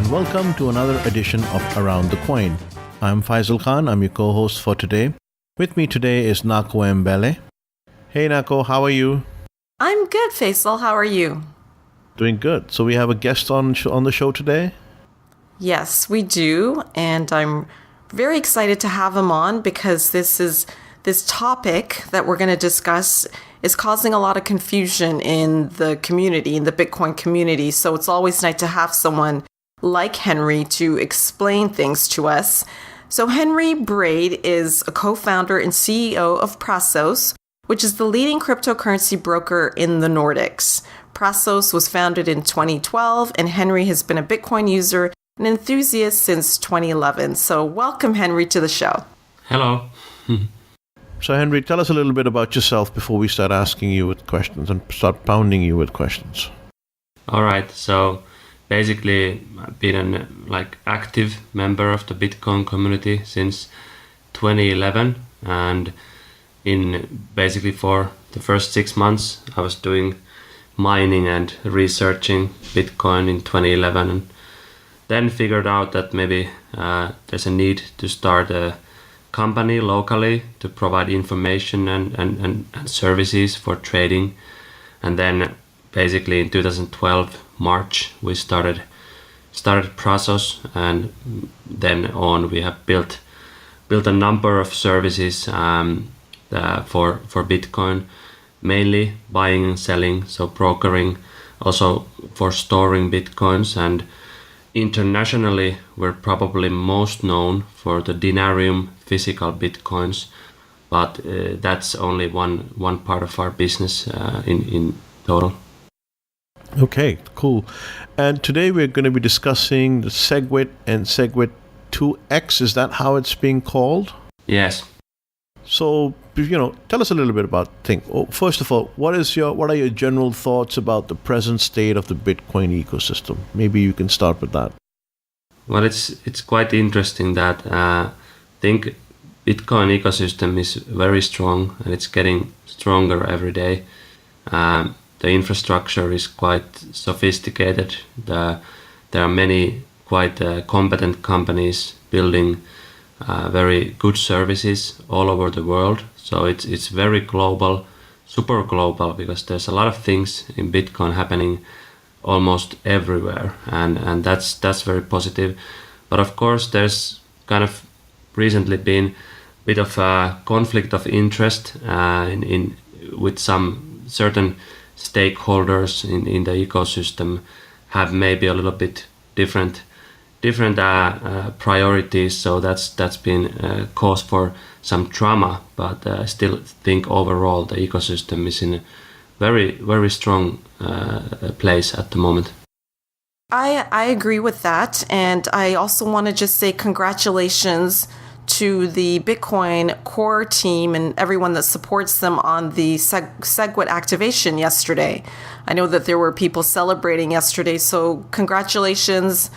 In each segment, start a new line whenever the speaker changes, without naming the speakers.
and welcome to another edition of Around the Coin. I'm Faisal Khan, I'm your co-host for today. With me today is Nako and Mbelle. Hey Nako, how are you?
I'm good, Faisal. How are you?
Doing good. So we have a guest on the show today?
Yes, we do, and I'm very excited to have him on because this topic that we're going to discuss is causing a lot of confusion in the community, in the Bitcoin community. So it's always nice to have someone like Henry to explain things to us. So Henry Brade is a co-founder and CEO of Prasos, which is the leading cryptocurrency broker in the Nordics. Prasos was founded in 2012, and Henry has been a Bitcoin user and enthusiast since 2011. So welcome, Henry, to the show.
Hello.
So Henry, tell us a little bit about yourself before we start asking you with questions and start pounding you with questions.
All right. So basically, I've been an active member of the Bitcoin community since 2011, and for the first 6 months, I was doing mining and researching Bitcoin in 2011, and then figured out that maybe there's a need to start a company locally to provide information and services for trading. And then basically in 2012 March we started Prasos, and then on we have built a number of services for Bitcoin, mainly buying and selling, so brokering, also for storing Bitcoins. And internationally we're probably most known for the denarium physical Bitcoins, but that's only one part of our business in total.
Okay, cool. And today we're going to be discussing the Segwit and Segwit2X. Is that how it's being called?
Yes.
So, tell us a little bit about things. First of all, what are your general thoughts about the present state of the Bitcoin ecosystem? Maybe you can start with that.
Well, it's quite interesting that I think Bitcoin ecosystem is very strong, and it's getting stronger every day. The infrastructure is quite sophisticated. There are many quite competent companies building very good services all over the world. So it's very global, super global, because there's a lot of things in Bitcoin happening almost everywhere, and that's very positive. But of course, there's kind of recently been a bit of a conflict of interest with some certain stakeholders in the ecosystem have maybe a little bit different priorities. So that's been cause for some drama, but I still think overall the ecosystem is in a very, very strong place at the moment.
I agree with that, and I also want to just say congratulations to the Bitcoin core team and everyone that supports them on the Segwit activation yesterday. I know that there were people celebrating yesterday, so congratulations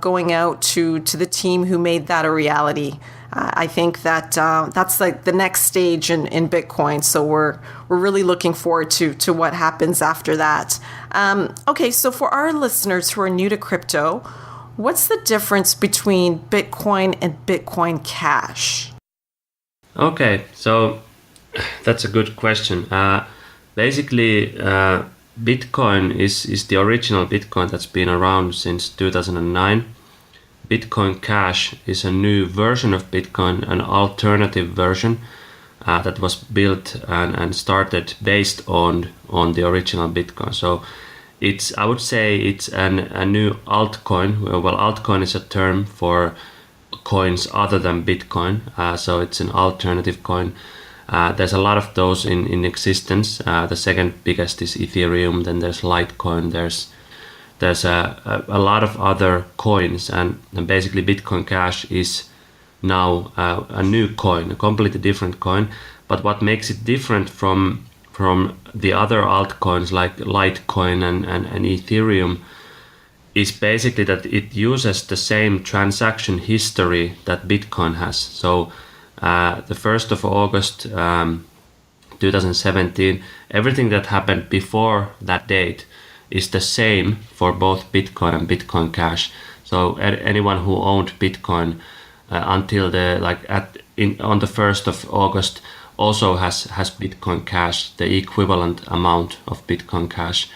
going out to the team who made that a reality. I think that that's like the next stage in Bitcoin, so we're really looking forward to what happens after that. Okay, so for our listeners who are new to crypto, what's the difference between Bitcoin and Bitcoin Cash?
Okay, so that's a good question. Basically, Bitcoin is the original Bitcoin that's been around since 2009. Bitcoin Cash is a new version of Bitcoin, an alternative version that was built and started based on the original Bitcoin. So I would say it's a new altcoin. Well, altcoin is a term for coins other than Bitcoin. So it's an alternative coin. There's a lot of those in existence. The second biggest is Ethereum. Then there's Litecoin. There's a lot of other coins, and basically Bitcoin Cash is now a new coin, a completely different coin. But what makes it different from the other altcoins like Litecoin and Ethereum is basically that it uses the same transaction history that Bitcoin has. So the 1st of August 2017, everything that happened before that date is the same for both Bitcoin and Bitcoin Cash. So anyone who owned Bitcoin until on the 1st of August also has Bitcoin Cash, the equivalent amount of Bitcoin Cash.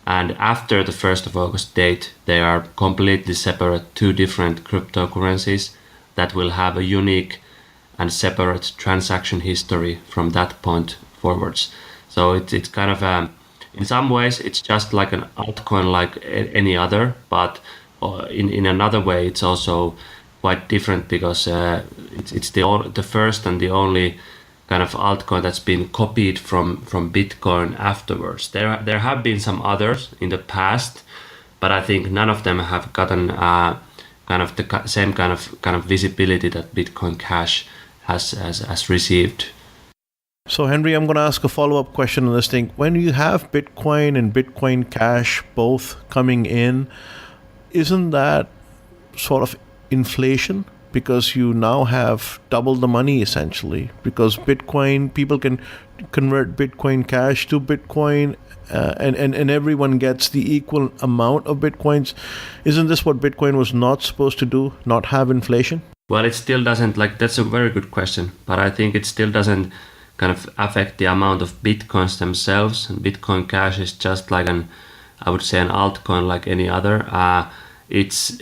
And after the 1st of August date, they are completely separate, two different cryptocurrencies that will have a unique and separate transaction history from that point forwards. So it's kind of, in some ways, it's just like an altcoin like any other, but in another way, it's also quite different because it's the first and the only kind of altcoin that's been copied from Bitcoin afterwards. There have been some others in the past, but I think none of them have gotten kind of the same kind of visibility that Bitcoin Cash has received.
So Henry, I'm going to ask a follow-up question on this thing. When you have Bitcoin and Bitcoin Cash both coming in, isn't that sort of inflation? Because you now have double the money essentially. Because Bitcoin, people can convert Bitcoin Cash to Bitcoin, and everyone gets the equal amount of Bitcoins. Isn't this what Bitcoin was not supposed to do? Not have inflation?
Well, it still doesn't, that's a very good question, but I think it still doesn't kind of affect the amount of Bitcoins themselves. And Bitcoin Cash is just like I would say an altcoin like any other. It's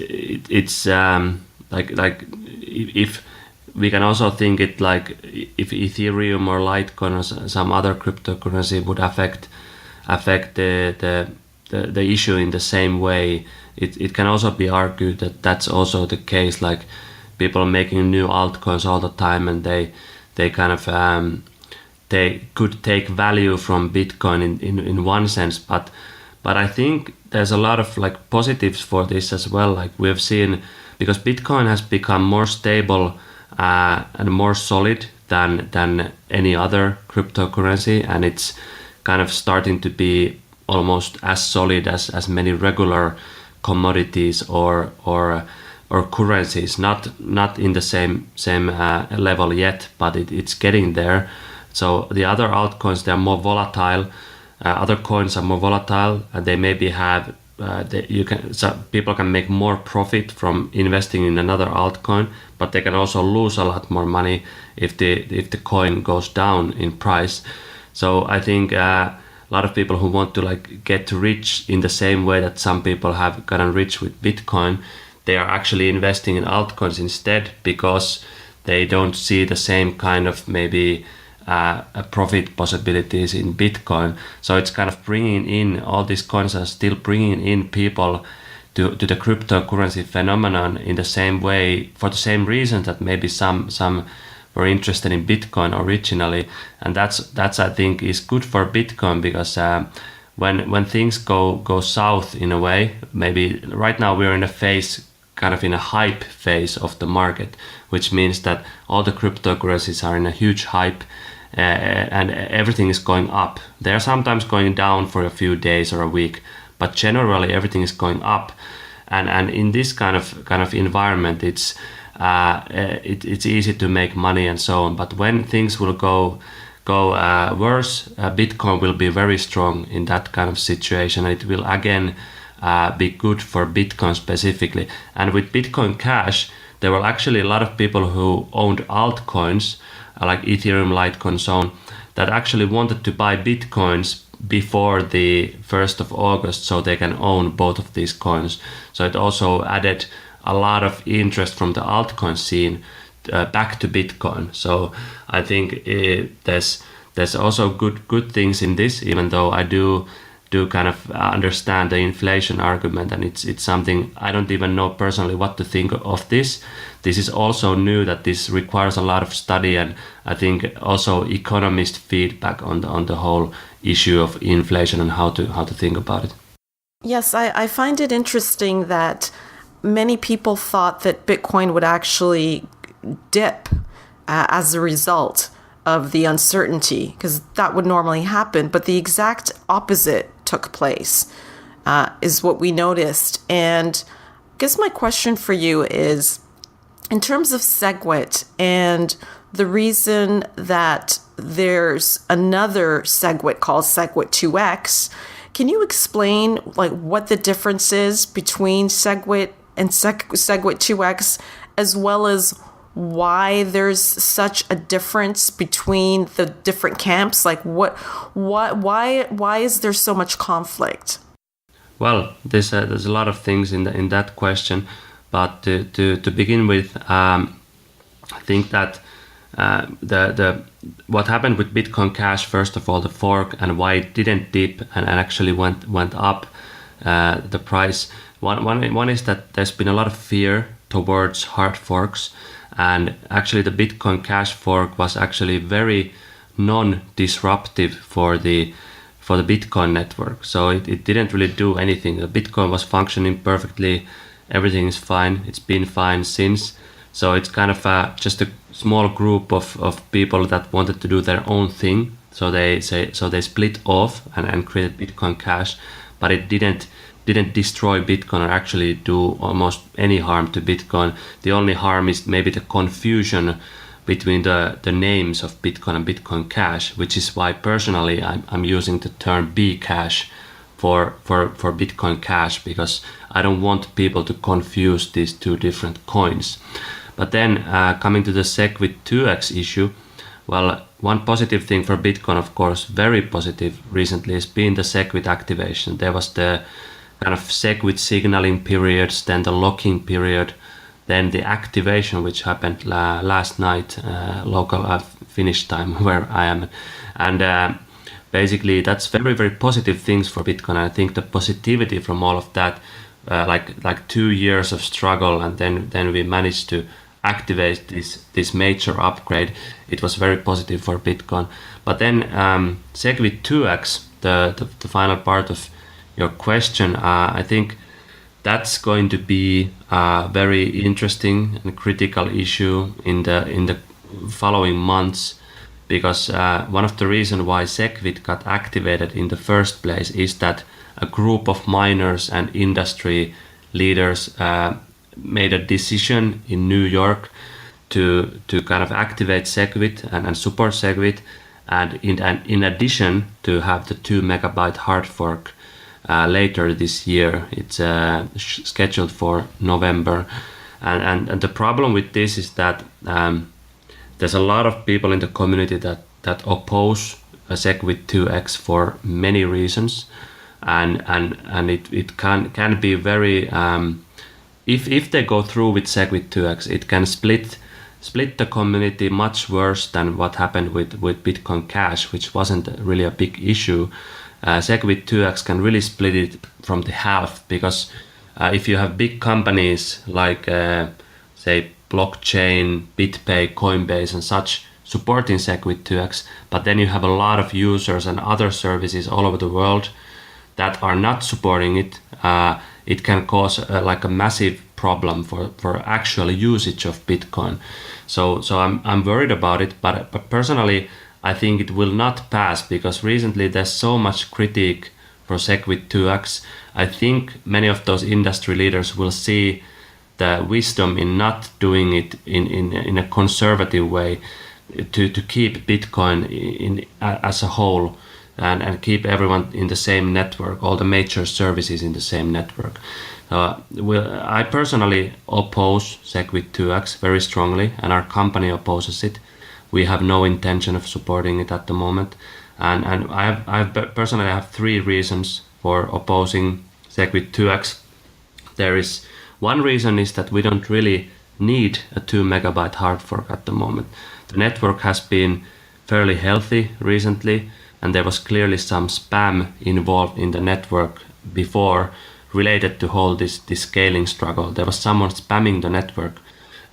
if we can also think it like if Ethereum or Litecoin or some other cryptocurrency would affect the issue in the same way, it can also be argued that that's also the case. Like people making new altcoins all the time, and they kind of they could take value from Bitcoin in one sense, but I think there's a lot of like positives for this as well. Like we have seen, because Bitcoin has become more stable and more solid than any other cryptocurrency, and it's kind of starting to be almost as solid as many regular commodities or currencies. Not in the same level yet, but it's getting there. So the other altcoins, they're more volatile. Other coins are more volatile, and they maybe have people can make more profit from investing in another altcoin, but they can also lose a lot more money if the coin goes down in price. So I think a lot of people who want to like get rich in the same way that some people have gotten rich with Bitcoin, they are actually investing in altcoins instead, because they don't see the same kind of maybe profit possibilities in Bitcoin. So it's kind of bringing in, all these coins are still bringing in people to the cryptocurrency phenomenon in the same way, for the same reason that maybe some were interested in Bitcoin originally. And that's I think is good for Bitcoin, because when things go south in a way, maybe right now we're in a phase, kind of in a hype phase of the market, which means that all the cryptocurrencies are in a huge hype, and everything is going up. They're sometimes going down for a few days or a week, but generally everything is going up. And in this kind of environment, it's easy to make money and so on. But when things will go worse, Bitcoin will be very strong in that kind of situation, and it will again be good for Bitcoin specifically. And with Bitcoin Cash, there were actually a lot of people who owned altcoins like Ethereum, Litecoin, so on, that actually wanted to buy Bitcoins before the 1st of August so they can own both of these coins. So it also added a lot of interest from the altcoin scene back to Bitcoin. So I think there's also good things in this, even though I do kind of understand the inflation argument, and it's something I don't even know personally what to think of this. This is also new, that this requires a lot of study, and I think also economist feedback on the whole issue of inflation and how to think about it.
Yes, I find it interesting that many people thought that Bitcoin would actually dip as a result of the uncertainty, because that would normally happen, but the exact opposite took place, is what we noticed. And I guess my question for you is, in terms of Segwit and the reason that there's another Segwit called Segwit2X, can you explain like what the difference is between Segwit and Segwit2X, as well as why there's such a difference between the different camps? Like why is there so much conflict?
Well, there's a lot of things in that question, but to begin with, I think that the what happened with Bitcoin Cash, first of all, the fork, and why it didn't dip and actually went up the price. One is that there's been a lot of fear towards hard forks, and actually the Bitcoin Cash fork was actually very non-disruptive for the Bitcoin network. So it didn't really do anything. The Bitcoin was functioning perfectly. Everything is fine. It's been fine since. So it's kind of just a small group of people that wanted to do their own thing. So they split off and created Bitcoin Cash, but it didn't destroy Bitcoin or actually do almost any harm to Bitcoin. The only harm is maybe the confusion between the names of Bitcoin and Bitcoin Cash, which is why personally I'm using the term Bcash for Bitcoin Cash, because I don't want people to confuse these two different coins. But then coming to the Segwit2X issue, well, one positive thing for Bitcoin, of course, very positive recently, has been the Segwit activation. There was the kind of Segwit signaling periods, then the locking period, then the activation, which happened last night, local Finnish time where I am. And basically that's very, very positive things for Bitcoin. I think the positivity from all of that, like 2 years of struggle, and then we managed to activate this major upgrade. It was very positive for Bitcoin. But then Segwit2X, the final part of your question, I think that's going to be a very interesting and critical issue in the following months, because one of the reasons why Segwit got activated in the first place is that a group of miners and industry leaders made a decision in New York to kind of activate Segwit and support Segwit, and in addition to have the 2 megabyte hard fork later this year. It's scheduled for November, and the problem with this is that there's a lot of people in the community that oppose Segwit2X for many reasons, and it can be very if they go through with Segwit2X, it can split the community much worse than what happened with Bitcoin Cash, which wasn't really a big issue. Segwit2X can really split it from the half, because if you have big companies like say Blockchain, BitPay, Coinbase and such supporting Segwit2X, but then you have a lot of users and other services all over the world that are not supporting it, it can cause like a massive problem for actual usage of Bitcoin. So I'm worried about it, but personally I think it will not pass, because recently there's so much critique for Segwit2X. I think many of those industry leaders will see the wisdom in not doing it in a conservative way, to keep Bitcoin as a whole, and keep everyone in the same network, all the major services in the same network. I personally oppose Segwit2X very strongly, and our company opposes it. We have no intention of supporting it at the moment, and I personally have 3 reasons for opposing Segwit2X. There is one reason is that we don't really need a 2 megabyte hard fork at the moment. The network has been fairly healthy recently, and there was clearly some spam involved in the network before, related to whole this scaling struggle. There was someone spamming the network,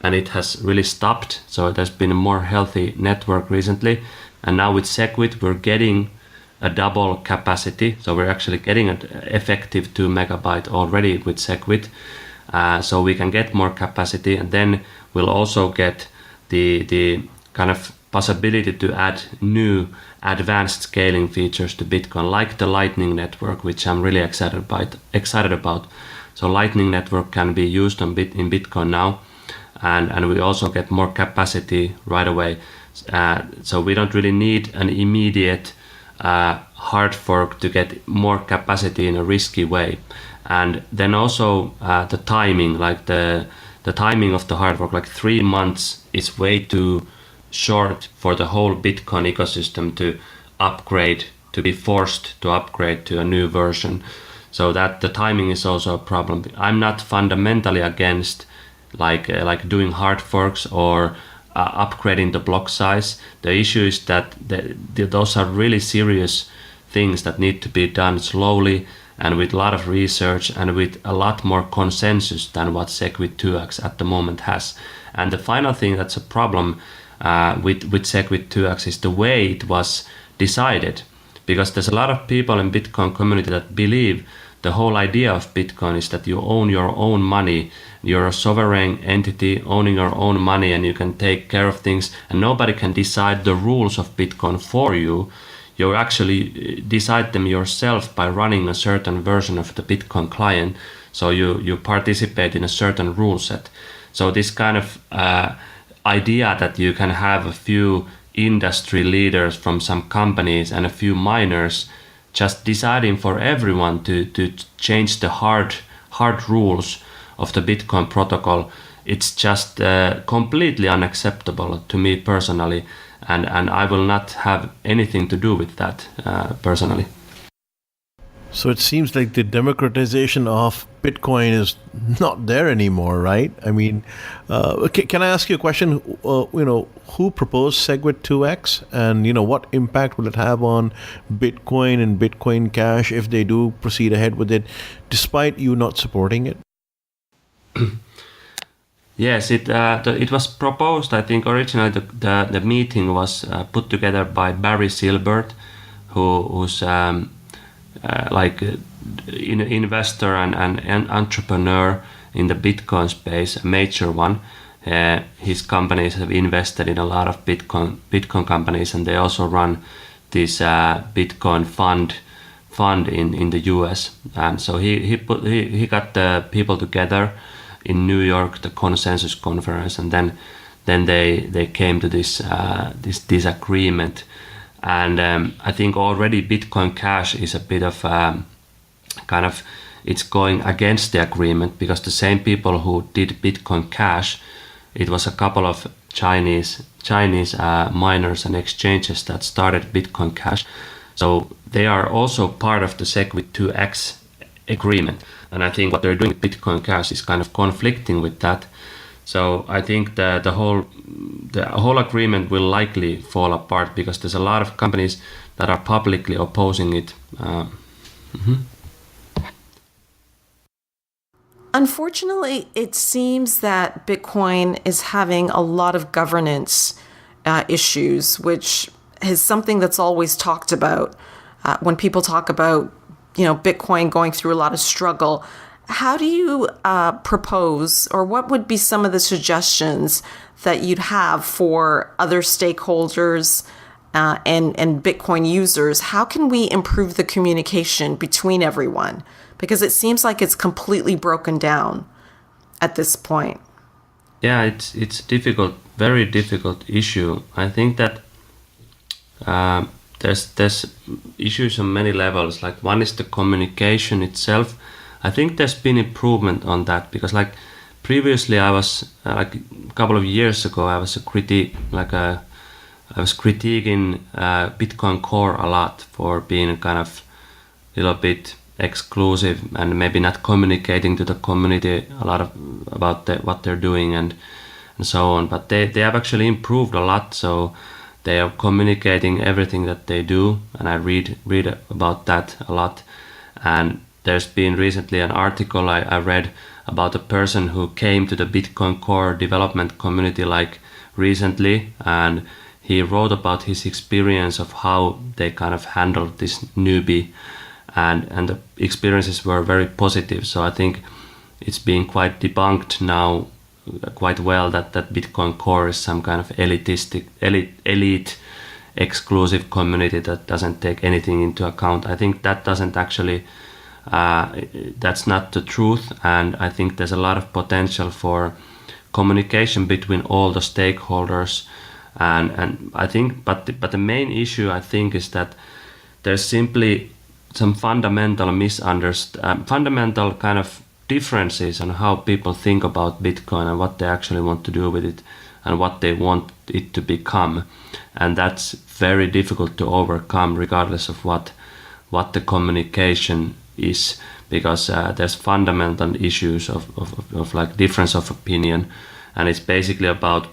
and it has really stopped. So there's been a more healthy network recently, and now with Segwit we're getting a double capacity. So we're actually getting an effective 2 megabyte already with Segwit. So we can get more capacity, and then we'll also get the kind of possibility to add new advanced scaling features to Bitcoin, like the Lightning Network, which I'm really excited about. So Lightning Network can be used in Bitcoin now, and we also get more capacity right away. So we don't really need an immediate hard fork to get more capacity in a risky way. And then also the timing, like the timing of the hard fork, like 3 months is way too short for the whole Bitcoin ecosystem to upgrade, to be forced to upgrade to a new version. So that the timing is also a problem. I'm not fundamentally against like doing hard forks or upgrading the block size. The issue is that those are really serious things that need to be done slowly and with a lot of research and with a lot more consensus than what Segwit2X at the moment has. And the final thing that's a problem with Segwit2X is the way it was decided, because there's a lot of people in Bitcoin community that believe the whole idea of Bitcoin is that you own your own money. You're a sovereign entity owning your own money, and you can take care of things, and nobody can decide the rules of Bitcoin for you. You actually decide them yourself by running a certain version of the Bitcoin client. So you participate in a certain rule set. So this kind of idea that you can have a few industry leaders from some companies and a few miners just deciding for everyone to change the hard rules of the Bitcoin protocol, it's just completely unacceptable to me personally, and I will not have anything to do with that personally.
So it seems like the democratization of Bitcoin is not there anymore, right? I mean, can I ask you a question? Who proposed Segwit2X, and what impact will it have on Bitcoin and Bitcoin Cash if they do proceed ahead with it, despite you not supporting it?
Yes, it was proposed. I think originally the meeting was put together by Barry Silbert, who's investor and entrepreneur in the Bitcoin space, a major one. His companies have invested in a lot of Bitcoin companies, and they also run this Bitcoin fund in the US. And so he got the people together in New York, the consensus conference, and then they came to this agreement. And I think already Bitcoin Cash is a bit of it's going against the agreement, because the same people who did Bitcoin Cash, it was a couple of Chinese miners and exchanges that started Bitcoin Cash. So they are also part of the Segwit2X agreement. And I think what they're doing with Bitcoin Cash is kind of conflicting with that. So I think the whole agreement will likely fall apart, because there's a lot of companies that are publicly opposing it.
Unfortunately, it seems that Bitcoin is having a lot of governance issues, which is something that's always talked about when people talk about Bitcoin going through a lot of struggle. How do you propose, or what would be some of the suggestions that you'd have for other stakeholders and Bitcoin users? How can we improve the communication between everyone? Because it seems like it's completely broken down at this point.
Yeah, it's difficult, very difficult issue. I think that there's issues on many levels. Like, one is the communication itself. I think there's been improvement on that, because like previously I was like a couple of years ago I was critiquing Bitcoin Core a lot for being kind of a little bit exclusive and maybe not communicating to the community a lot about what they're doing and so on. But they have actually improved a lot. So they are communicating everything that they do, and I read about that a lot. And there's been recently an article I read about a person who came to the Bitcoin Core development community like recently, and he wrote about his experience of how they kind of handled this newbie, and the experiences were very positive. So I think it's being quite debunked now quite well that Bitcoin Core is some kind of elite exclusive community that doesn't take anything into account. I think that doesn't actually that's not the truth, and I think there's a lot of potential for communication between all the stakeholders, and I think but the main issue I think is that there's simply some fundamental kind of differences on how people think about Bitcoin and what they actually want to do with it and what they want it to become, and that's very difficult to overcome regardless of what the communication is, because there's fundamental issues of like difference of opinion, and it's basically about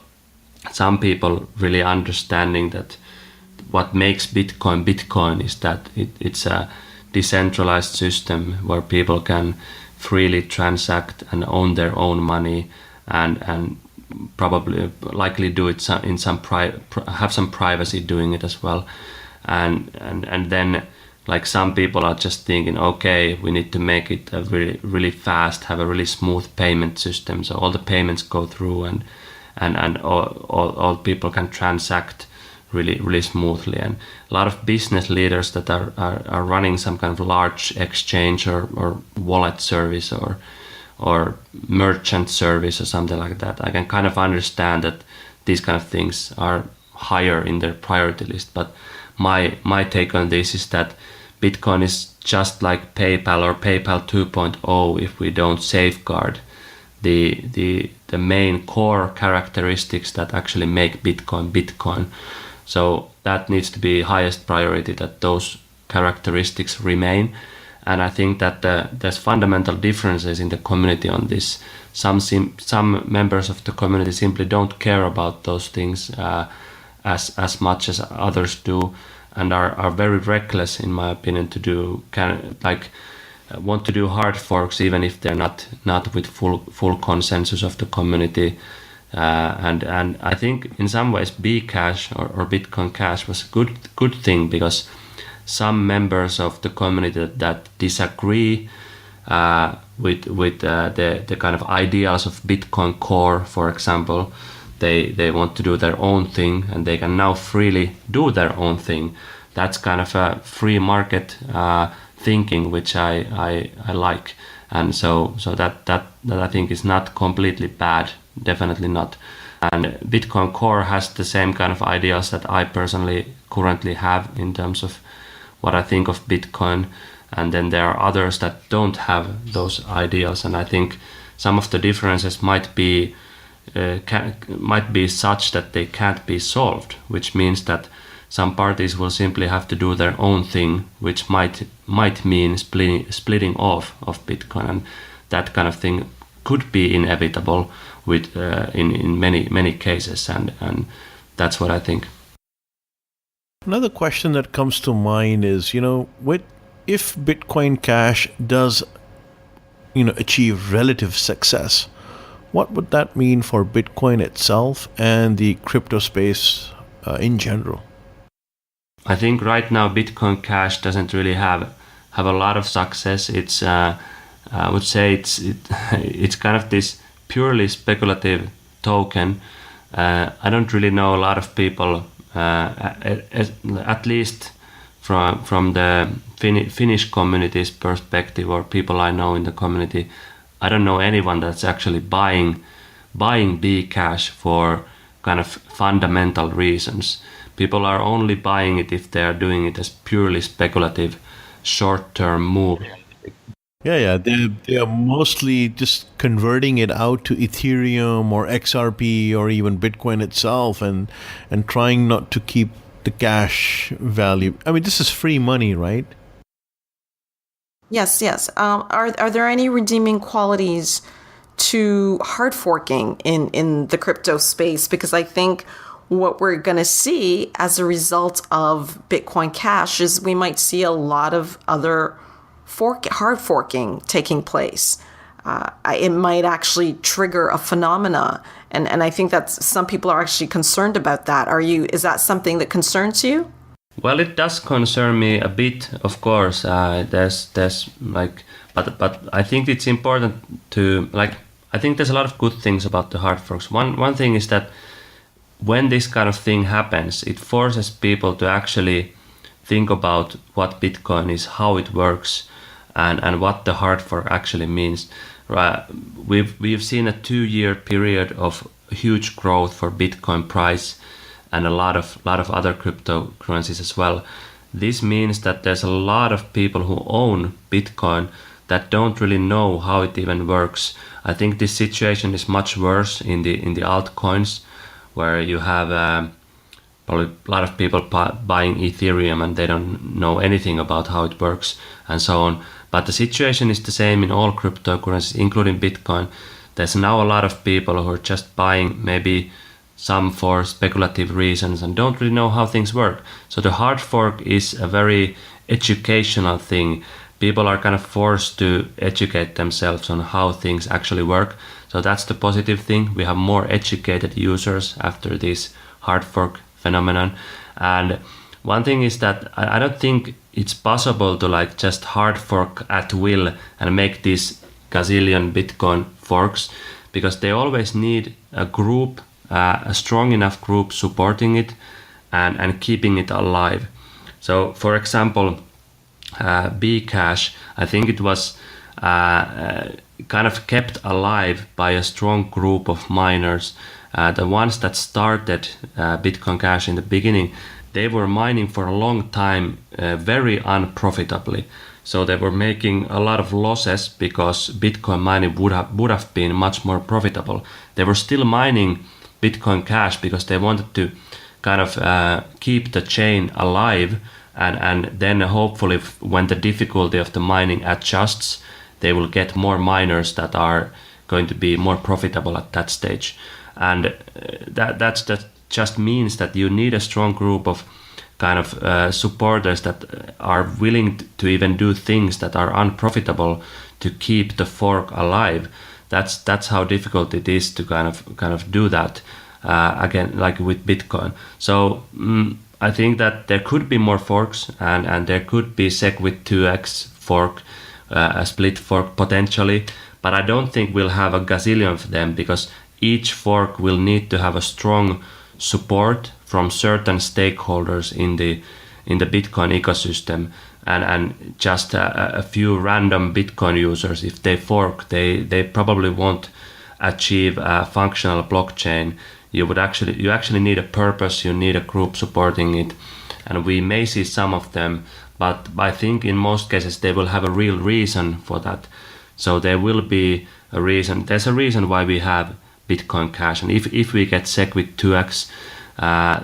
some people really understanding that what makes Bitcoin is that it's a decentralized system where people can freely transact and own their own money, and probably likely do it in some have some privacy doing it as well, and then like some people are just thinking, okay, we need to make it a really fast, have a really smooth payment system, so all the payments go through and all people can transact really smoothly. And a lot of business leaders that are running some kind of large exchange or wallet service or merchant service or something like that, I can kind of understand that these kind of things are higher in their priority list. But my take on this is that Bitcoin is just like PayPal or PayPal 2.0 if we don't safeguard the main core characteristics that actually make Bitcoin. So that needs to be highest priority, that those characteristics remain. And I think that there's fundamental differences in the community on this. Some members of the community simply don't care about those things as much as others do, and are very reckless, in my opinion, to want to do hard forks even if they're not with full consensus of the community. And I think in some ways Bcash or Bitcoin Cash was a good thing, because some members of the community that disagree with the kind of ideals of Bitcoin Core, for example, they want to do their own thing, and they can now freely do their own thing. That's kind of a free market thinking, which I like, and so that I think is not completely bad, definitely not. And Bitcoin Core has the same kind of ideas that I personally currently have in terms of what I think of Bitcoin, and then there are others that don't have those ideals, and I think some of the differences might be such that they can't be solved, which means that some parties will simply have to do their own thing, which might mean splitting off of Bitcoin, and that kind of thing could be inevitable with in many cases, and that's what I think.
Another question that comes to mind is, if Bitcoin Cash does, achieve relative success, what would that mean for Bitcoin itself and the crypto space in general?
I think right now Bitcoin Cash doesn't really have a lot of success. It's I would say it's kind of this purely speculative token. I don't really know a lot of people, at least from the Finnish community's perspective, or people I know in the community. I don't know anyone that's actually buying Bcash for kind of fundamental reasons. People are only buying it if they are doing it as purely speculative, short-term move.
Yeah. They are mostly just converting it out to Ethereum or XRP or even Bitcoin itself, and trying not to keep the cash value. I mean, this is free money, right?
Yes. Are there any redeeming qualities to hard forking in the crypto space? Because I think what we're going to see as a result of Bitcoin Cash is we might see a lot of other hard forking taking place. It might actually trigger a phenomena, and I think that some people are actually concerned about that. Is that something that concerns you?
Well, it does concern me a bit, of course. There's like, but I think it's important to I think there's a lot of good things about the hard forks. One thing is that when this kind of thing happens, it forces people to actually think about what Bitcoin is, how it works, and what the hard fork actually means. Right? We've seen a 2-year period of huge growth for Bitcoin price, and a lot of other cryptocurrencies as well. this means that there's a lot of people who own Bitcoin that don't really know how it even works. I think this situation is much worse in the altcoins, where you have probably a lot of people buying Ethereum and they don't know anything about how it works and so on. But the situation is the same in all cryptocurrencies, including Bitcoin. There's now a lot of people who are just buying maybe some for speculative reasons and don't really know how things work. So the hard fork is a very educational thing. People are kind of forced to educate themselves on how things actually work. So that's the positive thing. We have more educated users after this hard fork phenomenon. And one thing is that I don't think it's possible to like just hard fork at will and make these gazillion Bitcoin forks, because they always need a group, a strong enough group supporting it and keeping it alive. So for example, Bcash, I think it was kind of kept alive by a strong group of miners. The ones that started Bitcoin Cash in the beginning, they were mining for a long time very unprofitably. So they were making a lot of losses because Bitcoin mining would have been much more profitable. They were still mining Bitcoin Cash because they wanted to kind of keep the chain alive, and then hopefully when the difficulty of the mining adjusts, they will get more miners that are going to be more profitable at that stage. And that just means that you need a strong group of kind of supporters that are willing to even do things that are unprofitable to keep the fork alive. That's how difficult it is to kind of do that again, like with Bitcoin. So I think that there could be more forks, and there could be Segwit2X fork, a split fork potentially, but I don't think we'll have a gazillion of them, because each fork will need to have a strong support from certain stakeholders in the Bitcoin ecosystem, and just a few random Bitcoin users, if they fork, they probably won't achieve a functional blockchain. You actually need a purpose, you need a group supporting it, and we may see some of them, but I think in most cases they will have a real reason for that. So there will be a reason. There's a reason why we have Bitcoin Cash, and if we get Segwit2X,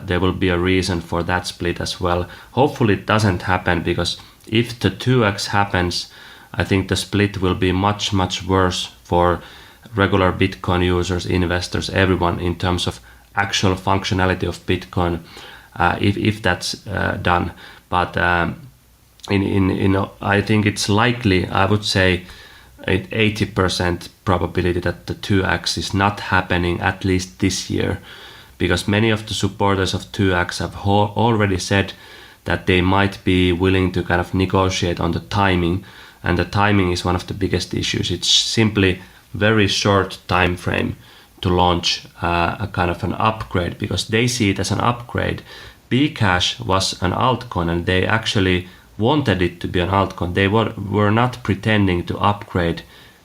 there will be a reason for that split as well. Hopefully it doesn't happen, because if the 2X happens, I think the split will be much worse for regular Bitcoin users, investors, everyone, in terms of actual functionality of Bitcoin, if that's done. But I think it's likely, I would say 80% probability that the 2X is not happening, at least this year, because many of the supporters of 2X have already said that they might be willing to kind of negotiate on the timing, and the timing is one of the biggest issues. It's simply very short time frame to launch a kind of an upgrade, because they see it as an upgrade. Bcash was an altcoin, and they actually wanted it to be an altcoin. They were not pretending to upgrade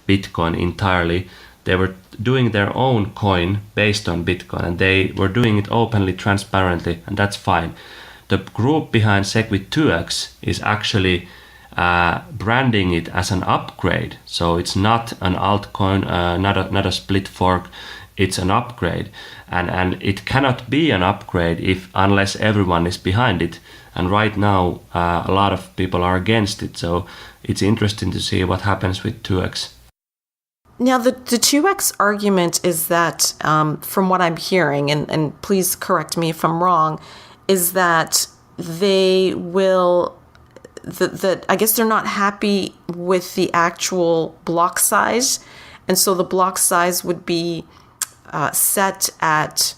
Bitcoin entirely. They were doing their own coin based on Bitcoin, and they were doing it openly, transparently, and that's fine. The group behind Segwit2X is actually branding it as an upgrade. So it's not an altcoin, not a split fork. It's an upgrade, and it cannot be an upgrade unless everyone is behind it. And right now, a lot of people are against it. So it's interesting to see what happens with 2X.
Now, the 2X argument is that, from what I'm hearing, and please correct me if I'm wrong, is that they will, that I guess they're not happy with the actual block size. And so the block size would be set at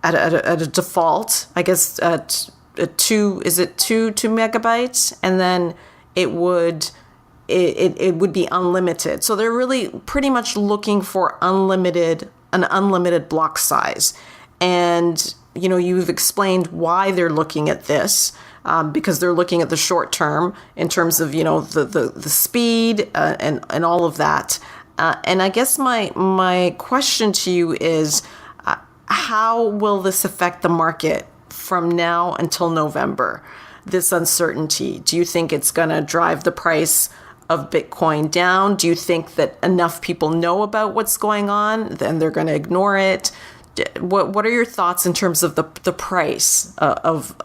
a default, I guess, at two megabytes, and then it would be unlimited. So they're really pretty much looking for an unlimited block size. And you've explained why they're looking at this, because they're looking at the short term in terms of the speed and all of that. And I guess my question to you is, how will this affect the market from now until November? This uncertainty, do you think it's going to drive the price of Bitcoin down? Do you think that enough people know about what's going on, then they're going to ignore it? What are your thoughts in terms of the price of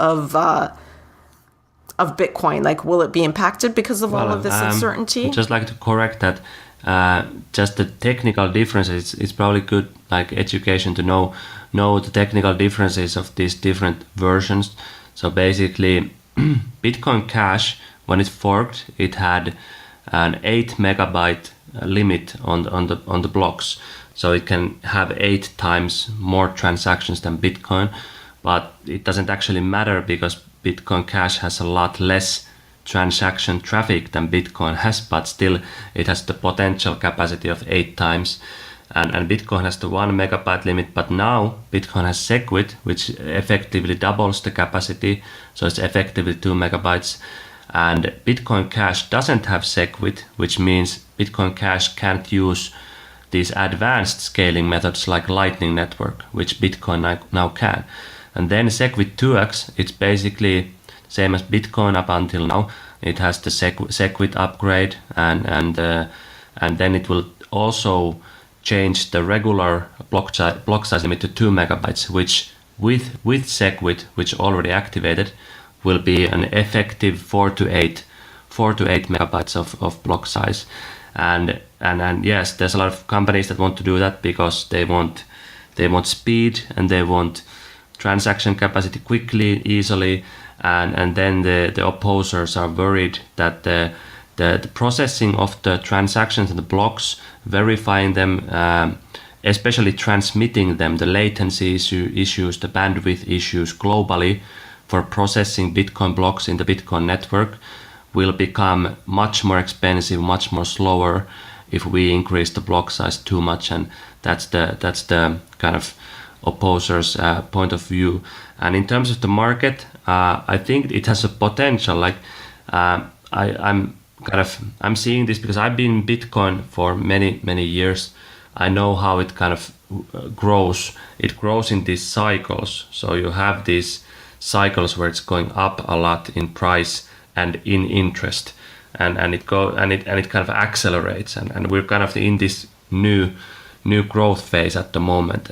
Bitcoin? Like, will it be impacted because of all of this uncertainty?
I'd just like to correct that. Just the technical differences. It's probably good, like education, to know the technical differences of these different versions. So basically, Bitcoin Cash, when it forked, it had an 8 megabyte limit on the blocks, so it can have 8 times more transactions than Bitcoin. But it doesn't actually matter because Bitcoin Cash has a lot less transaction traffic than Bitcoin has, but still it has the potential capacity of 8 times. And Bitcoin has the 1 megabyte limit, but now Bitcoin has Segwit, which effectively doubles the capacity, so it's effectively 2 megabytes. And Bitcoin Cash doesn't have Segwit, which means Bitcoin Cash can't use these advanced scaling methods like Lightning Network, which Bitcoin now can. And then Segwit2X, it's basically same as Bitcoin up until now. It has the Segwit upgrade, and then it will also change the regular block size limit to 2 megabytes, which with Segwit, which already activated, will be an effective 4 to 8 megabytes of block size. And yes, there's a lot of companies that want to do that because they want speed and they want transaction capacity quickly, easily, and then the opposers are worried that the processing of the transactions and the blocks, verifying them, especially transmitting them, the latency issues, the bandwidth issues globally for processing Bitcoin blocks in the Bitcoin network will become much more expensive, much more slower if we increase the block size too much. And that's the kind of opposers' point of view. And in terms of the market, I think it has a potential. Like I'm seeing this because I've been in Bitcoin for many years. I know how it kind of grows. It grows in these cycles. So you have these cycles where it's going up a lot in price and in interest, and it kind of accelerates, and we're kind of in this new growth phase at the moment.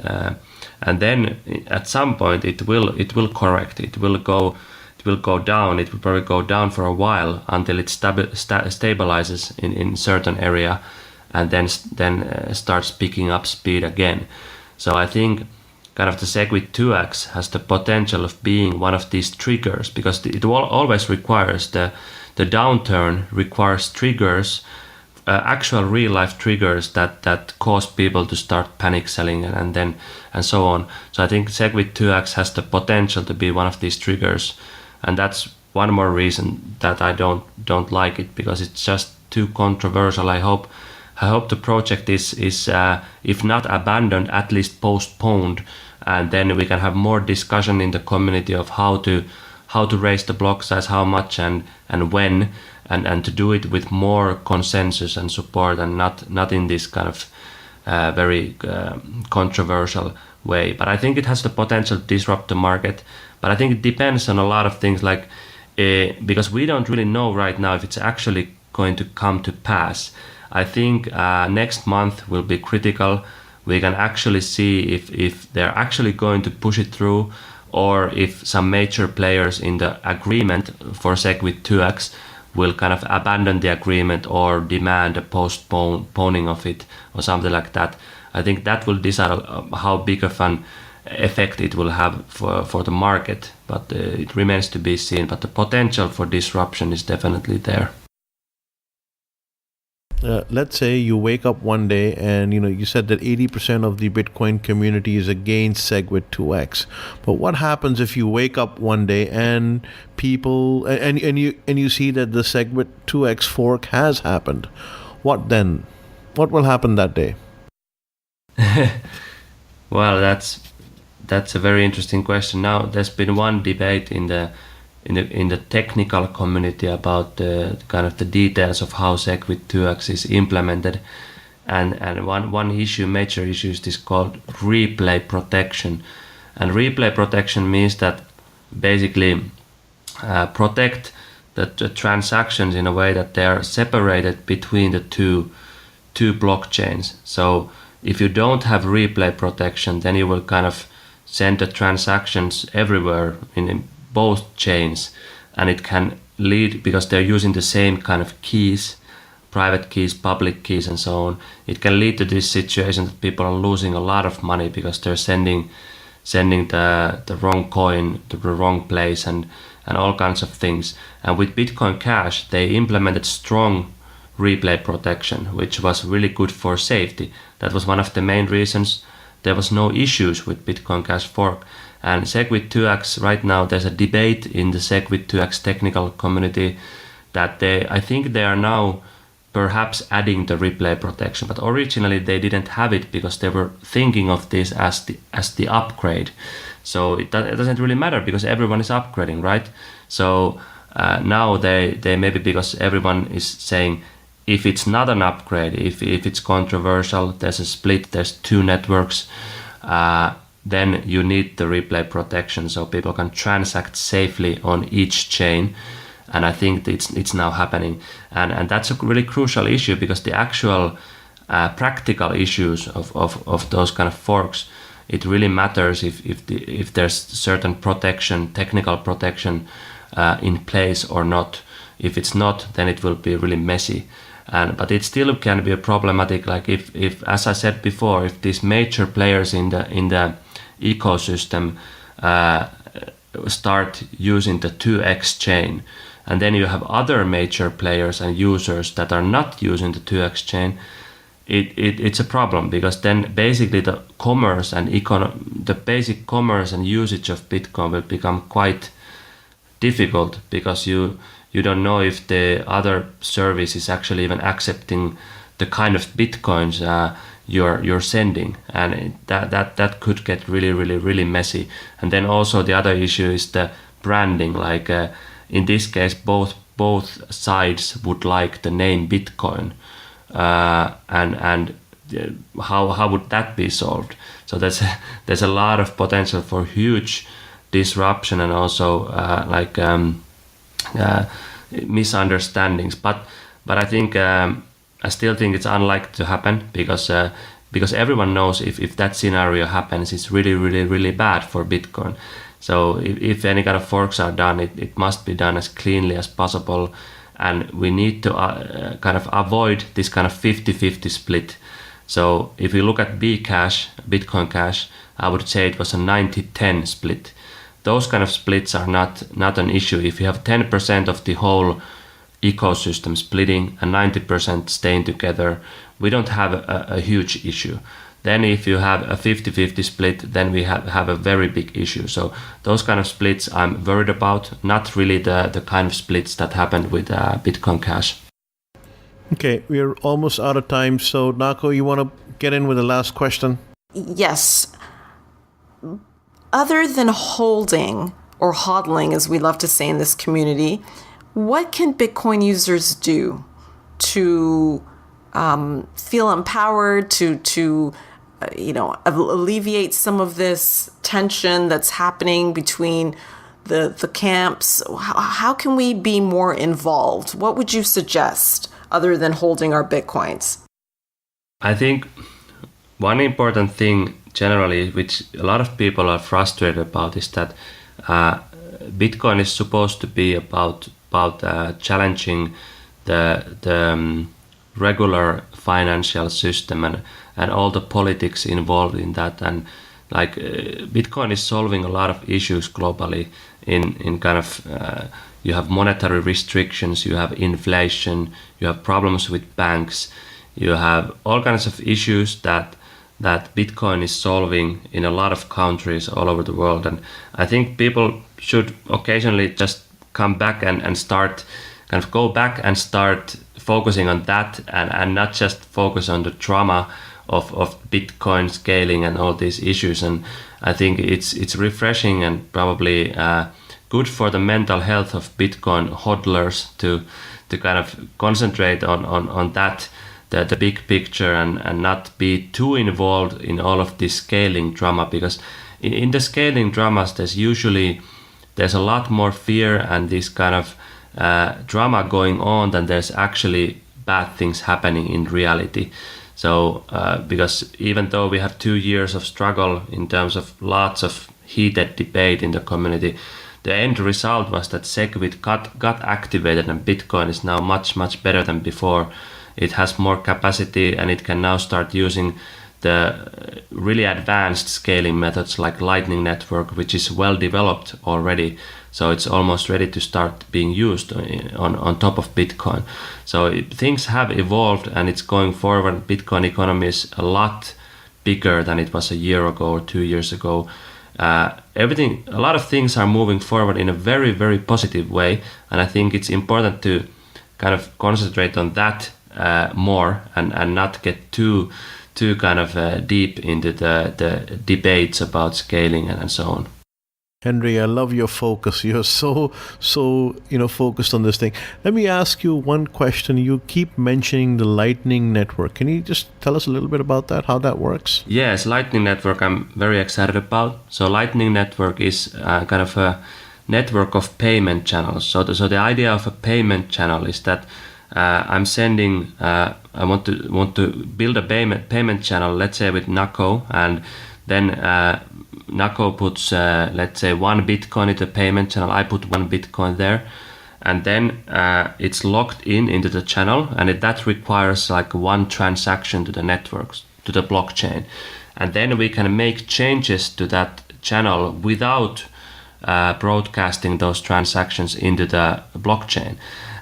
And then at some point it will correct. It will go down. It will probably go down for a while until it stabilizes in certain area, and then starts picking up speed again. So I think kind of the Segwit2X has the potential of being one of these triggers, because it always requires the downturn requires triggers, actual real life triggers that cause people to start panic selling and so on. So I think Segwit2X has the potential to be one of these triggers, and that's one more reason that I don't like it, because it's just too controversial. I hope the project is if not abandoned, at least postponed, and then we can have more discussion in the community of how to raise the block size, how much and when, and to do it with more consensus and support, and not in this kind of very controversial way. But I think it has the potential to disrupt the market. But I think it depends on a lot of things, like because we don't really know right now if it's actually going to come to pass. I think next month will be critical. We can actually see if they're actually going to push it through, or if some major players in the agreement for Segwit2X will kind of abandon the agreement or demand a postponing of it or something like that. I think that will decide how big of an effect it will have for the market, but it remains to be seen. But the potential for disruption is definitely there.
Let's say you wake up one day and you said that 80% of the Bitcoin community is against Segwit2X. But what happens if you wake up one day and people and you see that the Segwit2X fork has happened? What then? What will happen that day?
Well, that's a very interesting question. Now, there's been one debate in the technical community about the kind of the details of how Segwit2X is implemented, and one major issue is this called replay protection. And replay protection means that basically protect the transactions in a way that they are separated between the two blockchains. So if you don't have replay protection, then you will kind of send the transactions everywhere in both chains, and it can lead, because they're using the same kind of keys, private keys, public keys, and so on. It can lead to this situation that people are losing a lot of money because they're sending the wrong coin to the wrong place and all kinds of things. And with Bitcoin Cash, they implemented strong replay protection, which was really good for safety. That was one of the main reasons there was no issues with Bitcoin Cash fork. And Segwit2X, right now there's a debate in the Segwit2X technical community that I think they are now perhaps adding the replay protection, but originally they didn't have it because they were thinking of this as the upgrade. So it doesn't really matter because everyone is upgrading, right? So now they maybe, because everyone is saying if it's not an upgrade, if it's controversial, there's a split, there's two networks, then you need the replay protection so people can transact safely on each chain. And I think it's now happening, and that's a really crucial issue, because the actual practical issues of those kind of forks, it really matters if there's certain protection, technical protection in place or not. If it's not, then it will be really messy. But it still can be a problematic. Like if as I said before, if these major players in the ecosystem start using the 2x chain, and then you have other major players and users that are not using the 2x chain, it's a problem, because then basically the commerce and the basic commerce and usage of Bitcoin will become quite difficult, because you don't know if the other service is actually even accepting the kind of Bitcoins you're sending, and that could get really messy. And then also the other issue is the branding. Like in this case, both sides would like the name Bitcoin, and how would that be solved? So there's a lot of potential for huge disruption and also misunderstandings. But I think I still think it's unlikely to happen, because everyone knows if that scenario happens, it's really bad for Bitcoin. So if any kind of forks are done, it must be done as cleanly as possible, and we need to kind of avoid this kind of 50-50 split. So if you look at Bcash, Bitcoin Cash, I would say it was a 90-10 split. Those kind of splits are not an issue. If you have 10% of the whole ecosystem splitting and 90% staying together, we don't have a huge issue. Then if you have a 50-50 split, then we have a very big issue. So those kind of splits I'm worried about, not really the kind of splits that happened with Bitcoin Cash.
Okay, we're almost out of time. So Nako, you want to get in with the last question?
Yes. Other than holding, or hodling as we love to say in this community, what can Bitcoin users do to feel empowered, to alleviate some of this tension that's happening between the camps? How can we be more involved? What would you suggest other than holding our Bitcoins?
I think one important thing generally, which a lot of people are frustrated about, is that Bitcoin is supposed to be about challenging the regular financial system and all the politics involved in that. And like Bitcoin is solving a lot of issues globally in kind of you have monetary restrictions, you have inflation, you have problems with banks, you have all kinds of issues that Bitcoin is solving in a lot of countries all over the world. And I think people should occasionally just come back and start kind of go back and start focusing on that, and not just focus on the drama of Bitcoin scaling and all these issues. And I think it's refreshing and probably good for the mental health of Bitcoin hodlers to kind of concentrate on that, the big picture, and not be too involved in all of this scaling drama, because in the scaling dramas there's there's a lot more fear and this kind of drama going on than there's actually bad things happening in reality. So because even though we have 2 years of struggle in terms of lots of heated debate in the community, the end result was that Segwit got activated, and Bitcoin is now much better than before. It has more capacity, and it can now start using the really advanced scaling methods like Lightning Network, which is well developed already. So it's almost ready to start being used on top of Bitcoin. So things have evolved, and it's going forward. Bitcoin economy is a lot bigger than it was a year ago or 2 years ago. A lot of things are moving forward in a very positive way, and I think it's important to kind of concentrate on that more and not get too kind of deep into the debates about scaling and so on.
Henry, I love your focus. You're so focused on this thing. Let me ask you one question. You keep mentioning the Lightning Network. Can you just tell us a little bit about that, how that works?
Yes, Lightning Network I'm very excited about. So Lightning Network is kind of a network of payment channels. So the idea of a payment channel is that I'm sending. I want to build a payment channel. Let's say with Nako, and then Nako puts let's say 1 Bitcoin into the payment channel. I put 1 Bitcoin there, and then it's logged into the channel, and that requires like 1 transaction to the networks, to the blockchain, and then we can make changes to that channel without broadcasting those transactions into the blockchain.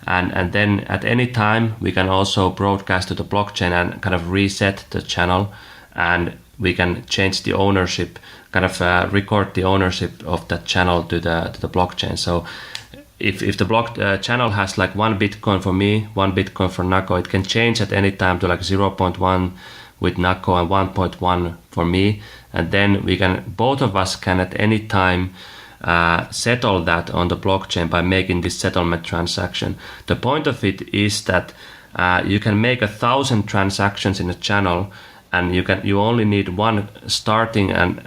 And then at any time we can also broadcast to the blockchain and kind of reset the channel, and we can change the ownership, kind of record the ownership of that channel to the blockchain. So if the channel has like 1 Bitcoin for me, 1 Bitcoin for Nako, it can change at any time to like 0.1 with Nako and 1.1 for me, and then both of us can at any time settle that on the blockchain by making this settlement transaction. The point of it is that you can make 1,000 transactions in a channel, and you only need 1 starting and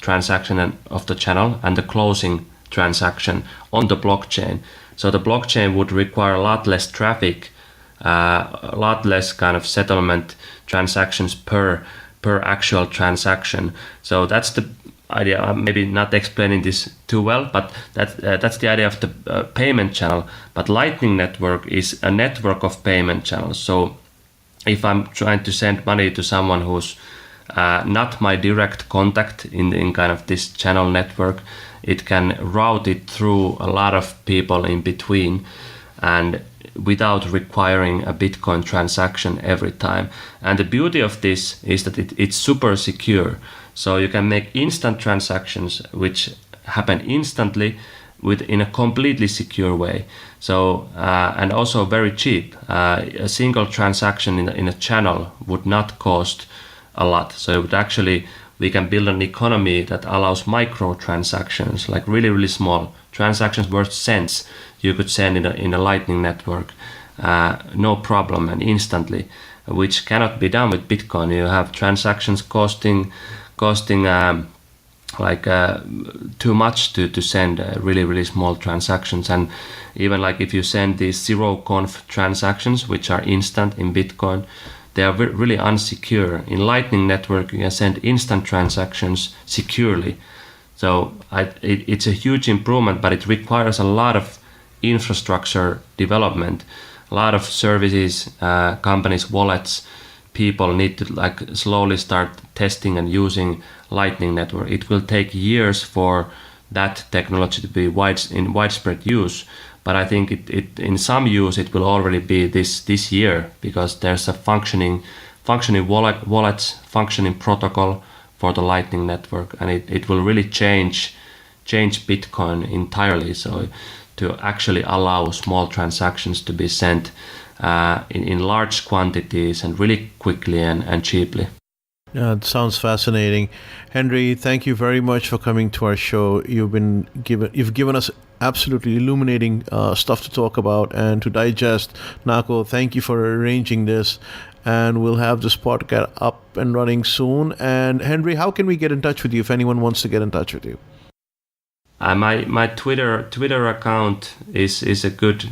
transaction of the channel and the closing transaction on the blockchain. So the blockchain would require a lot less traffic, a lot less kind of settlement transactions per actual transaction. So that's the idea. I'm maybe not explaining this too well, but that's the idea of the payment channel. But Lightning Network is a network of payment channels. So if I'm trying to send money to someone who's not my direct contact in kind of this channel network, it can route it through a lot of people in between, and without requiring a Bitcoin transaction every time. And the beauty of this is that it's super secure. So you can make instant transactions which happen instantly in a completely secure way. So and also very cheap. A single transaction in a channel would not cost a lot. So it would actually, we can build an economy that allows micro transactions, like really small transactions worth cents. You could send in a Lightning Network, no problem, and instantly, which cannot be done with Bitcoin. You have transactions costing too much to send really small transactions. And even like if you send these zero conf transactions, which are instant in Bitcoin, they are really unsecure. In Lightning Network, you can send instant transactions securely. So it's a huge improvement, but it requires a lot of infrastructure development, a lot of services, companies, wallets. People need to like slowly start testing and using Lightning Network. It will take years for that technology to be in widespread use, but I think it in some use it will already be this year, because there's a functioning wallets, functioning protocol for the Lightning Network, and it will really change Bitcoin entirely. So to actually allow small transactions to be sent in large quantities and really quickly and cheaply.
Yeah, it sounds fascinating. Henry, thank you very much for coming to our show. You've given us absolutely illuminating stuff to talk about and to digest. Nako, thank you for arranging this, and we'll have this podcast up and running soon. And Henry, how can we get in touch with you if anyone wants to get in touch with you?
My Twitter account is a good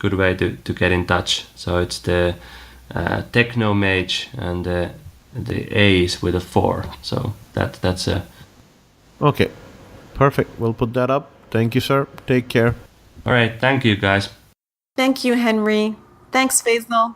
way to get in touch. So it's the Technomage, and the A is with a 4. So that's a.
Okay, perfect. We'll put that up. Thank you, sir. Take care.
All right. Thank you, guys.
Thank you, Henry. Thanks, Faisal.